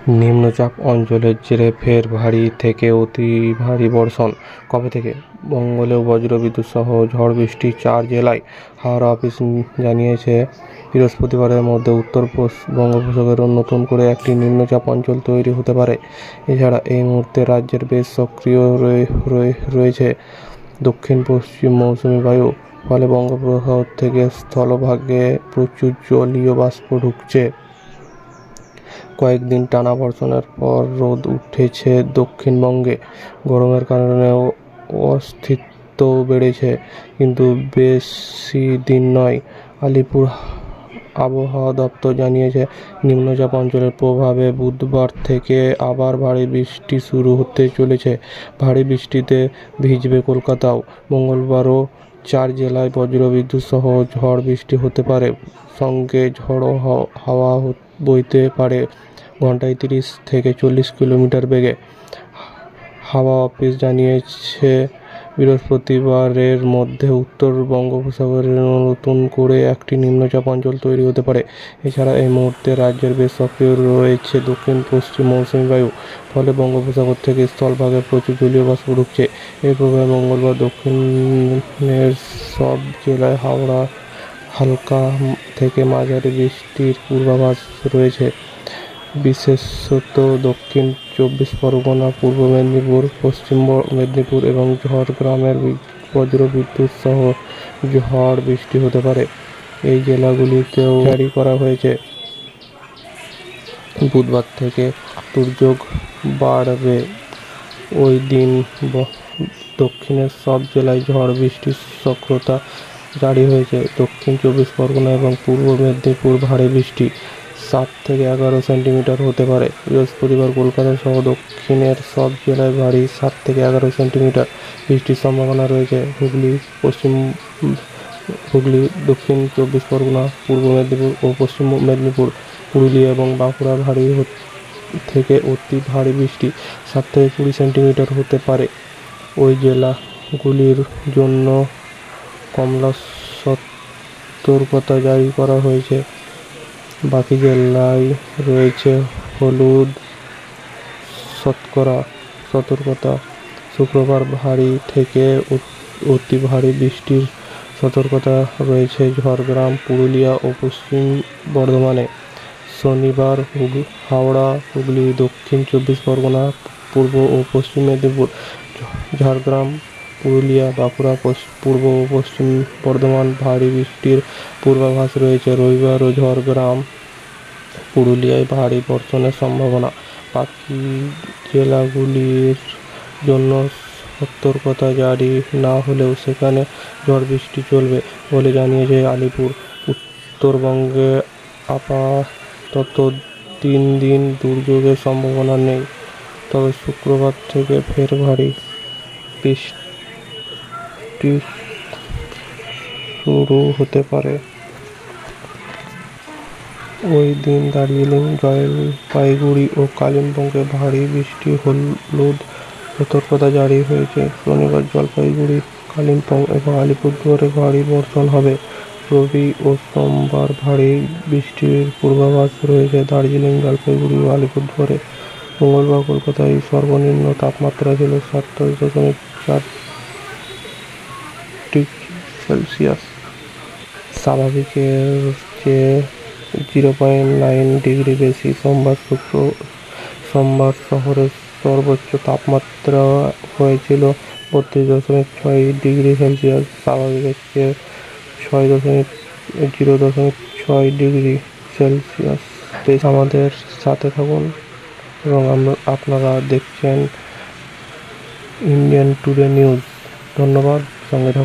নিম্নচাপ অঞ্চলের জেরে ফের ভারী থেকে অতি ভারী বর্ষণ। কবে থেকে? বঙ্গলেও বজ্রবিদ্যুৎ সহ ঝড় বৃষ্টি 4 জেলায়। হাওড়া অফিস জানিয়েছে, বৃহস্পতিবারের মধ্যে উত্তর বঙ্গোপসাগরে নতুন করে একটি নিম্নচাপ অঞ্চল তৈরি হতে পারে। এছাড়া এই মুহূর্তে রাজ্যের বেশ সক্রিয় রয়েছে দক্ষিণ পশ্চিম মৌসুমি বায়ু। ফলে বঙ্গোপসাগর থেকে স্থলভাগে প্রচুর জলীয় বাষ্প ঢুকছে। কয়েকদিন টানা বর্ষণের পর রোদ উঠেছে দক্ষিণবঙ্গে। গরমের কারণে অস্বস্তিও বেড়েছে, কিন্তু বেশি দিন নয়। আলিপুর আবহাওয়া দপ্তর জানিয়েছে, নিম্নচাপ অঞ্চলের প্রভাবে বুধবার থেকে আবার ভারী বৃষ্টি শুরু হতে চলেছে। ভারী বৃষ্টিতে ভিজবে কলকাতাও। মঙ্গলবারও 4 জেলায় বজ্রবিদ্যুৎ সহ ঝড় বৃষ্টি হতে পারে। সঙ্গে ঝড়ো হাওয়া বইতে পারে ঘন্টায় 30 থেকে 40 কিলোমিটার বেগে। হাওয়া অফিস জানিয়েছে, বৃহস্পতিবারের মধ্যে উত্তর বঙ্গোপসাগরে নতুন করে একটি নিম্নচাপ অঞ্চল তৈরি হতে পারে। এছাড়া এই মুহূর্তে রাজ্যের বেশ সক্রিয় রয়েছে দক্ষিণ পশ্চিম মৌসুমি বায়ু। ফলে বঙ্গোপসাগর থেকে স্থলভাগে প্রচুর জলীয় বাষ্প ঢুকছে। এর প্রভাবে মঙ্গলবার দক্ষিণের সব জেলায় হালকা থেকে মাঝারি বৃষ্টির পূর্বাভাস রয়েছে। বিশেষত দক্ষিণ 24 পরগনা, পূর্ব মেদিনীপুর, পশ্চিম মেদিনীপুর এবং ঝাড়গ্রামের বজ্রবিদ্যুৎ সহ ঝড় বৃষ্টি হতে পারে। এই জেলাগুলিতেও জারি করা হয়েছে। বুধবার থেকে দুর্যোগ বাড়বে। ওই দিন দক্ষিণের সব জেলায় ঝড় বৃষ্টির সতর্কতা জারি হয়েছে। দক্ষিণ 24 পরগনা এবং পূর্ব মেদিনীপুর ভারী বৃষ্টি 7 থেকে 11 সেন্টিমিটার হতে পারে। বৃহস্পতিবার কলকাতা সহ দক্ষিণের সব জেলায় ভারী 7 থেকে 11 সেন্টিমিটার বৃষ্টির সম্ভাবনা রয়েছে। হুগলি, দক্ষিণ 24 পরগনা, পূর্ব মেদিনীপুর ও পশ্চিম মেদিনীপুর, পুরুলিয়া এবং বাঁকুড়া ভারী থেকে অতি ভারী বৃষ্টি 7 থেকে 20 সেন্টিমিটার হতে পারে। ওই জেলাগুলির জন্য কমলা সতর্কতা জারি করা হয়েছে। বাকি জেলায় রয়েছে হলুদ সতর্কতা। শুক্রবার ভারী থেকে অতি ভারী বৃষ্টির সতর্কতা রয়েছে ঝাড়গ্রাম, পুরুলিয়া ও পশ্চিম বর্ধমানে। শনিবার হাওড়া, হুগলি, দক্ষিণ 24 পরগনা, পূর্ব ও পশ্চিম মেদিনীপুর, ঝাড়গ্রাম, পুরুলিয়া, বাঁকুড়া, পূর্ব ও পশ্চিম বর্ধমান ভারী বৃষ্টির পূর্বাভাস রয়েছে। রবিবারও ঝাড়গ্রাম, পুরুলিয়ায় ভারী বর্ষণের সম্ভাবনা। বাকি জেলাগুলির জন্য সতর্কতা জারি না হলেও সেখানে ঝড় বৃষ্টি চলবে বলে জানিয়েছে আলিপুর। উত্তরবঙ্গে আপাতত 3 দিন দুর্যোগের সম্ভাবনা নেই, তবে শুক্রবার থেকে ফের ভারী বৃষ্টি শুরু হতে পারে। ওই দিন দার্জিলিং, জলপাইগুড়ি ও কালিম্পংয়ে ভারী বৃষ্টি হলুদ সতর্কতা জারি হয়েছে। শনিবার জলপাইগুড়ি, কালিম্পং এবং আলিপুরদুয়ারে ভারী বর্ষণ হবে। রবি ও সোমবার ভারী বৃষ্টির পূর্বাভাস রয়েছে দার্জিলিং, জলপাইগুড়ি ও আলিপুরদুয়ারে। মঙ্গলবার কলকাতায় সর্বনিম্ন তাপমাত্রা ছিল 27.4 ডিগ্রি সেলসিয়াস, স্বাভাবিকের চেয়ে 0.9 ডিগ্রি বেশি। সোমবার শহরের সর্বোচ্চ তাপমাত্রা হয়েছিল 32.6 ডিগ্রি সেলসিয়াস, স্বাভাবিকের চেয়ে 0.6 ডিগ্রি সেলসিয়াস বেশি। আমাদের সাথে থাকুন এবং আপনারা দেখছেন ইন্ডিয়ান টুডে নিউজ। ধন্যবাদ, সঙ্গে থাকুন।